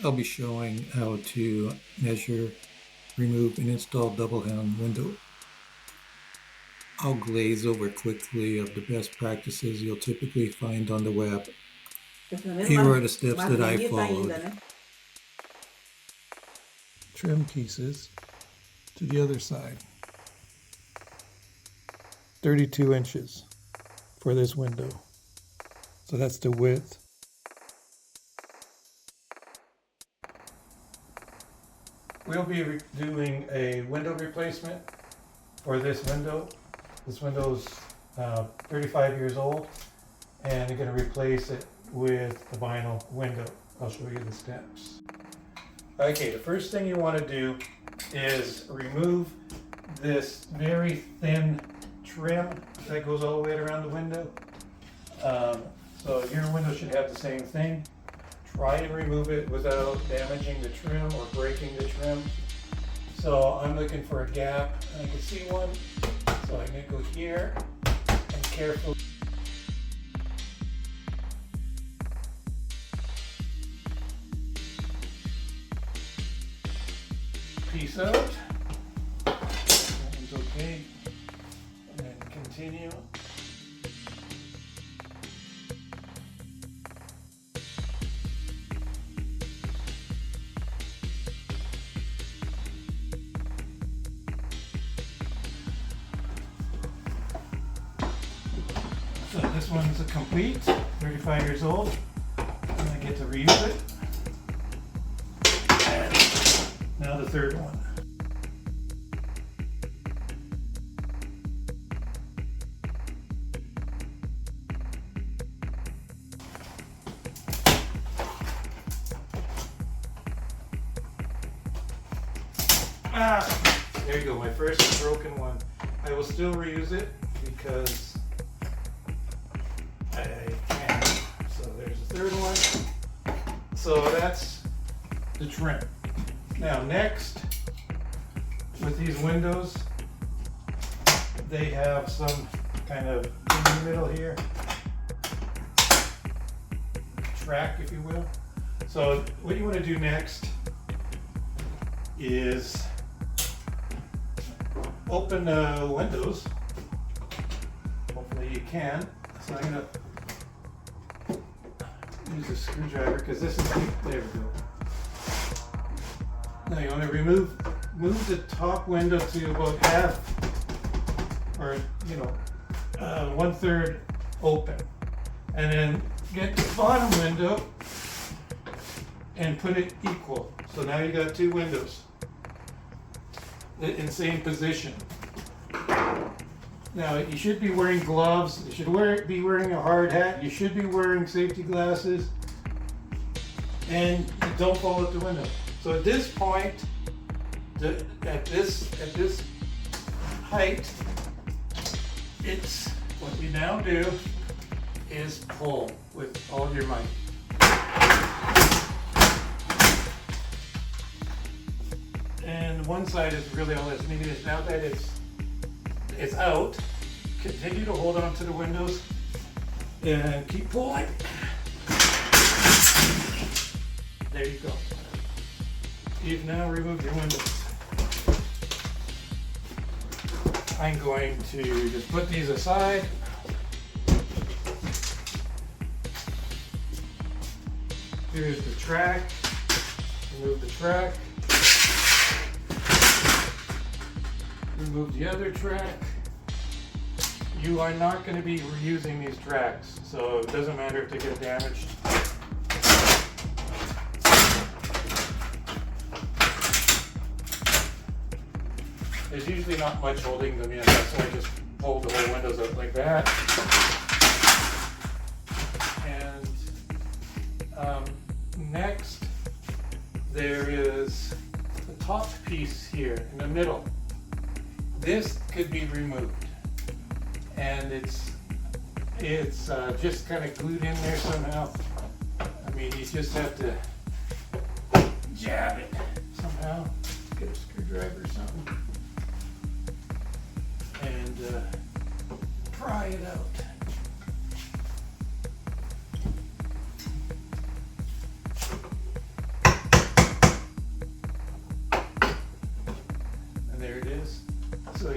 I'll be showing how to measure, remove, and install double hung window. I'll glaze over quickly of the best practices you'll typically find on the web. Here are the steps that I followed. Trim pieces to the other side. 32 inches for this window. So that's the width. We'll be doing a window replacement for this window. This window's 35 years old, and I'm going to replace it with a vinyl window. I'll show you the steps. Okay, the first thing you want to do is remove this very thin trim that goes all the way around the window. So your window should have the same thing. Try and remove it without damaging the trim or breaking the trim. So I'm looking for a gap, and I can see one. So I'm going to go here and carefully piece out. That one's okay. And then continue. So this one's a complete, 35 years old, and I get to reuse it. And now the third one. There you go, my first broken one. I will still reuse it because I can. So there's the third one. So that's the trim. Now next, with these windows, they have some kind of in the middle here, track, if you will. So what you want to do next is open the windows. Hopefully you can. So I'm going to use a screwdriver because this is, there we go. Now you want to move the top window to about half, or 1/3 open, and then get the bottom window and put it equal. So now you got two windows in the same position. Now you should be wearing gloves. You should be wearing a hard hat. You should be wearing safety glasses, and don't fall out the window. So at this point, at this height, it's what you now do is pull with all of your might. And one side is really all that's needed. Now that it's out, continue to hold on to the windows and keep pulling. There you go. You've now removed your windows. I'm going to just put these aside. Here's the track. Remove the track. Remove the other track. You are not going to be reusing these tracks, so it doesn't matter if they get damaged. There's usually not much holding them in, that's why I just pulled the whole windows out like that. And next, there is the top piece here in the middle. This could be removed, and it's just kind of glued in there somehow. I mean, you just have to jab it somehow. Get a screwdriver or something. And pry it out.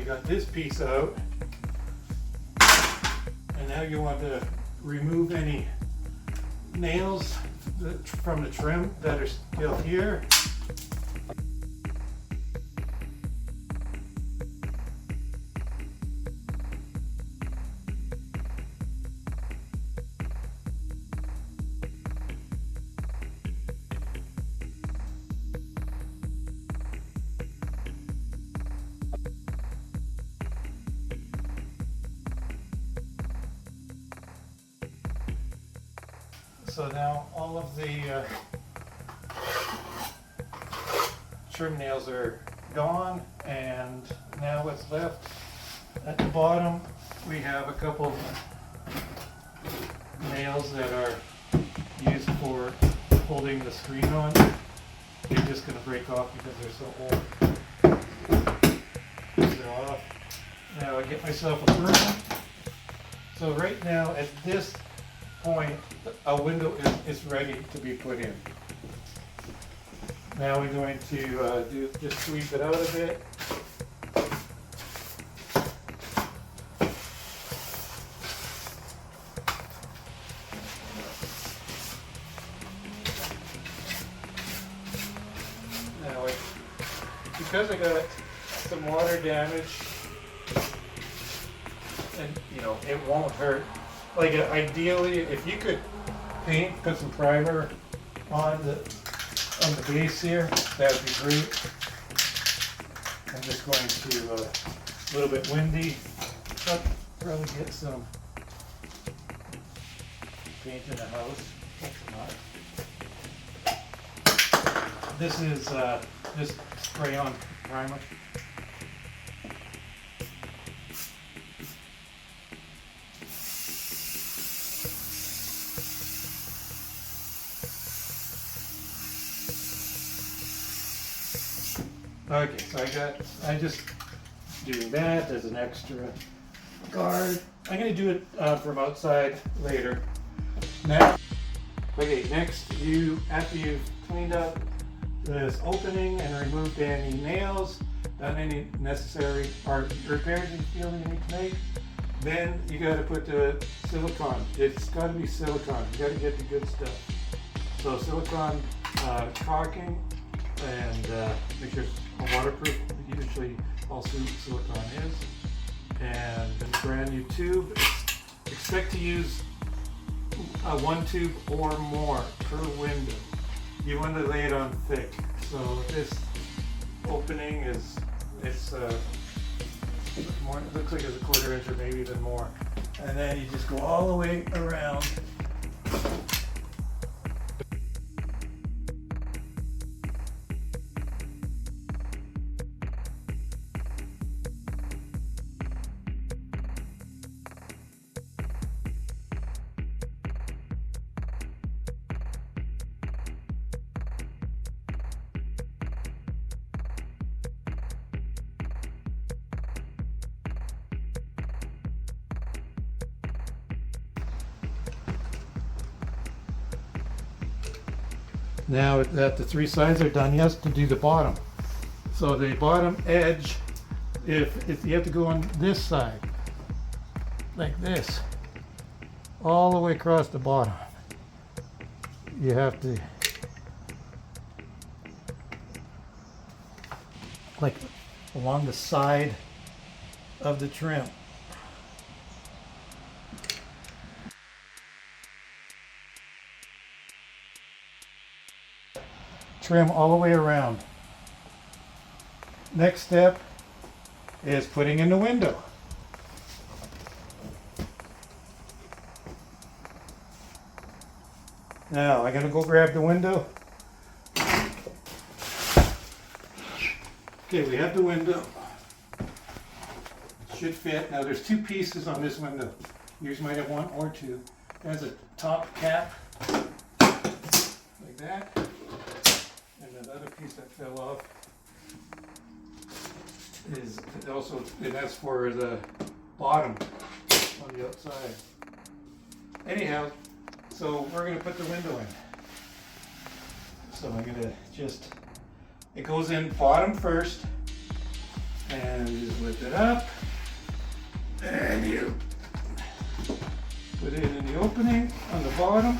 got this piece out. And now you want to remove any nails from the trim that are still here. So now all of the trim nails are gone, and now what's left at the bottom, we have a couple nails that are used for holding the screen on. They're just going to break off because they're so old. They're off. Now I get myself a broom. So right now at this point, a window is ready to be put in. Now we're going to just sweep it out a bit. Now, because I got some water damage, and it won't hurt. Like ideally, if you could paint, put some primer on the base here, that would be great. I'm just going to a little bit windy, but probably get some paint in the house. This is just spray on primer. Okay, so I just doing that as an extra guard. I'm gonna do it from outside later. Now, okay, next after you've cleaned up this opening and removed any nails, done any necessary or repairs you feel you need to make, then you gotta put the silicone. It's gotta be silicone. You gotta get the good stuff. So silicone caulking, and make sure it's waterproof. Usually all silicone is. And a brand new tube. Expect to use one tube or more per window. You want to lay it on thick. So this opening it's more. It looks like it's a 1/4 inch or maybe even more. And then you just go all the way around. Now that the 3 sides are done, you have to do the bottom. So the bottom edge, if you have to go on this side, like this, all the way across the bottom. You have to, like along the side of the trim. Trim all the way around. Next step is putting in the window. Now I'm gonna go grab the window. Okay, we have the window. Should fit. Now there's 2 pieces on this window. Yours might have 1 or 2. There's a top cap, like that. And another piece that fell off is also, and that's for the bottom on the outside. Anyhow, so we're going to put the window in. So I'm going to it goes in bottom first, And you just lift it up, and you put it in the opening on the bottom.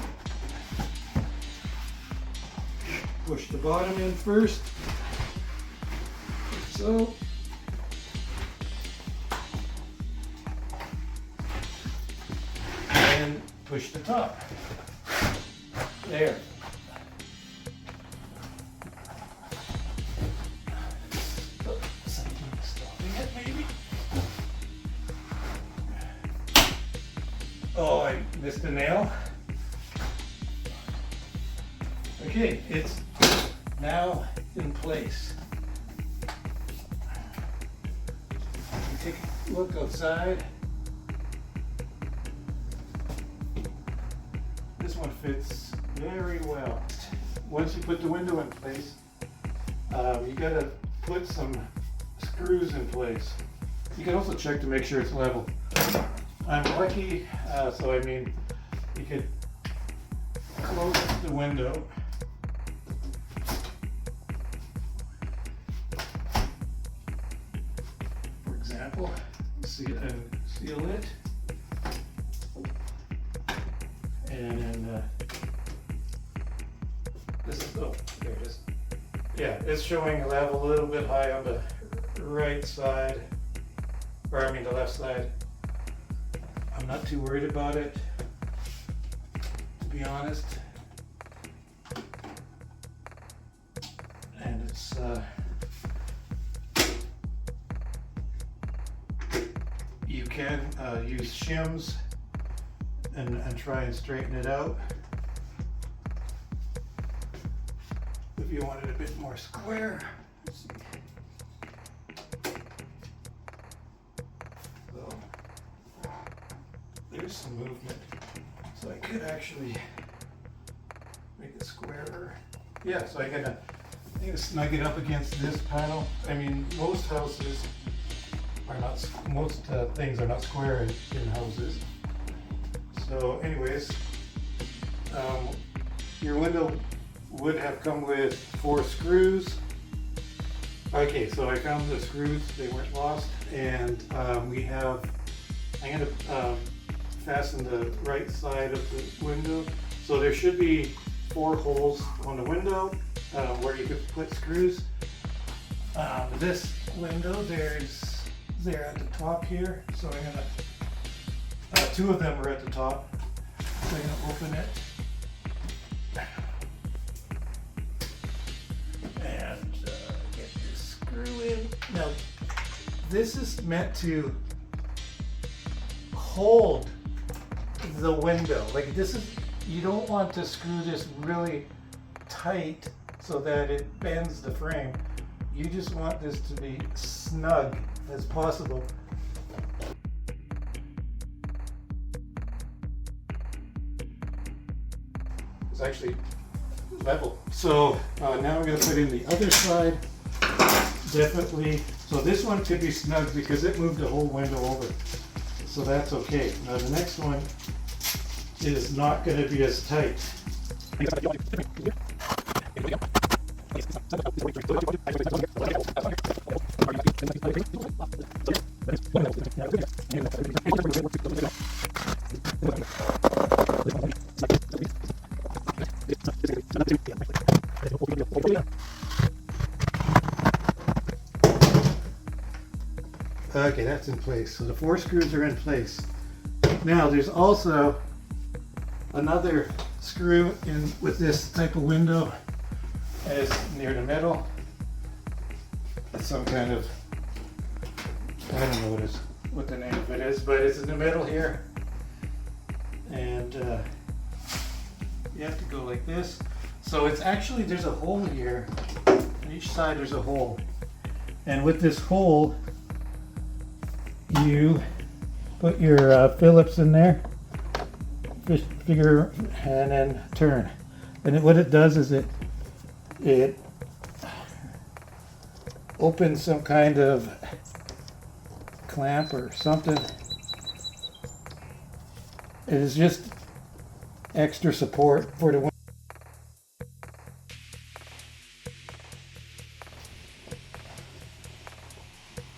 Push the bottom in first, like so. And push the top. There. Something stopping it, maybe. Oh, I missed a nail. Okay, it's now in place. Take a look outside. This one fits very well. Once you put the window in place, you gotta put some screws in place. You can also check to make sure it's level. I'm lucky, so I mean, you could close the window. For example, seal it. And then this is, oh, there it is. Yeah, it's showing a level a little bit high on the right side, or I mean the left side. I'm not too worried about it, to be honest. And it's you can use shims and try and straighten it out if you want it a bit more square. Let's see. So there's some movement, so I could actually make it squarer. Yeah, so I gotta snug it up against this panel. I mean, most houses are not, most things are not square in houses. So anyways, your window would have come with 4 screws. Okay, so I found the screws, they weren't lost, and I'm gonna fasten the right side of the window. So there should be 4 holes on the window where you could put screws. This window, they're at the top here, so I'm gonna 2 of them are at the top, so I'm gonna open it and get this screw in. Now, this is meant to hold the window. Like this is, you don't want to screw this really tight so that it bends the frame. You just want this to be snug as possible. It's actually level. So now we're going to put in the other side. Definitely. So this one could be snug because it moved the whole window over. So that's okay. Now the next one is not going to be as tight. Okay, that's in place. So the 4 screws are in place. Now there's also another screw in with this type of window as near the middle. It's some kind of, I don't know what the name of it is, but it's in the middle here. And you have to go like this. So it's actually, there's a hole here. On each side there's a hole. And with this hole, you put your Phillips in there, figure, and then turn. And what it does is it opens some kind of clamp or something. It is just extra support for the window.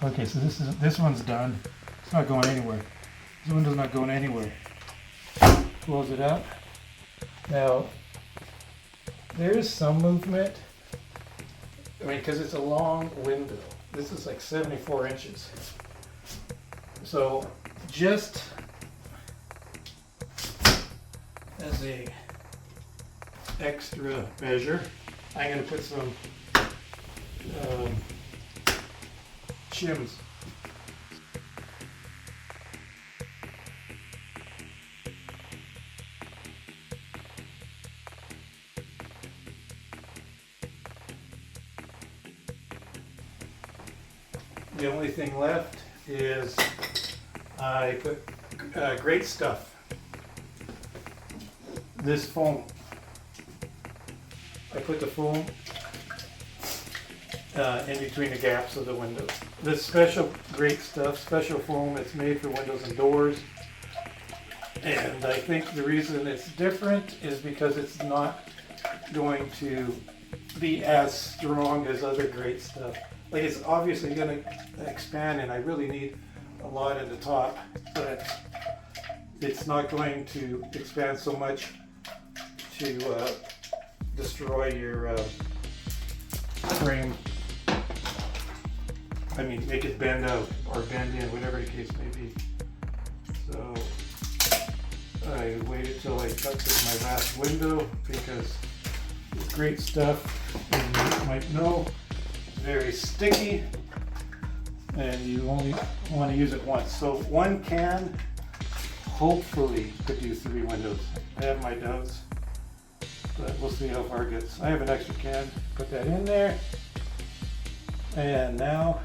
Okay, so this one's done. It's not going anywhere. This window's not going anywhere. Close it up. Now, there is some movement. I mean, because it's a long window. This is like 74 inches. So, just as a extra measure, I'm going to put some shims. The only thing left is I put great stuff. This foam. I put the foam in between the gaps of the windows. This special great stuff, special foam, it's made for windows and doors. And I think the reason it's different is because it's not going to be as strong as other great stuff. Like, it's obviously going to expand, and I really need a lot at the top, but it's not going to expand so much to destroy your frame. I mean, make it bend out or bend in, whatever the case may be. So I waited till I cut to my last window, because it's great stuff, as you might know, it's very sticky, and you only want to use it once. So one can hopefully could do 3 windows. I have my doubts, but we'll see how far it gets. I have an extra can, put that in there, and now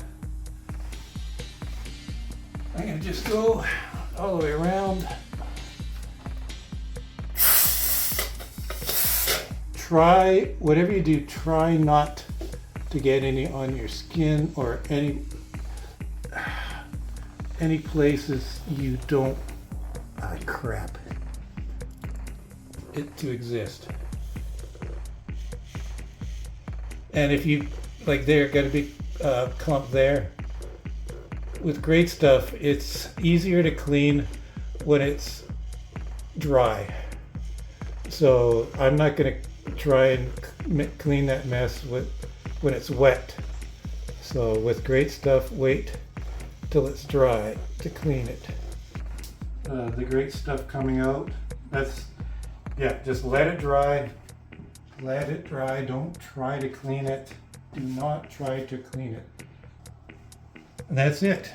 I'm going to just go all the way around. Try, whatever you do, try not to get any on your skin or any places you don't crap it to exist. And if you, like, there, got a big clump there. With great stuff, it's easier to clean when it's dry. So I'm not going to try and clean that mess when it's wet. So with great stuff, wait till it's dry to clean it. The great stuff coming out, that's, yeah, just let it dry. Let it dry. Don't try to clean it. Do not try to clean it. And that's it.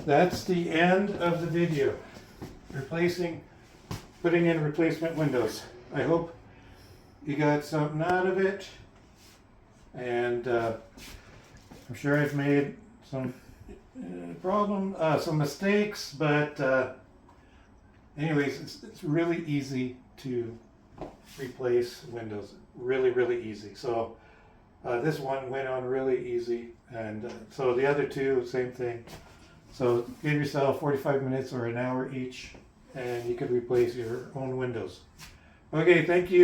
That's the end of the video. Putting in replacement windows. I hope you got something out of it. And I'm sure I've made some some mistakes, but anyways, it's really easy to replace windows. Really, really easy. So this one went on really easy, and so the other two, same thing. So give yourself 45 minutes or an hour each, and you could replace your own windows. Okay, thank you.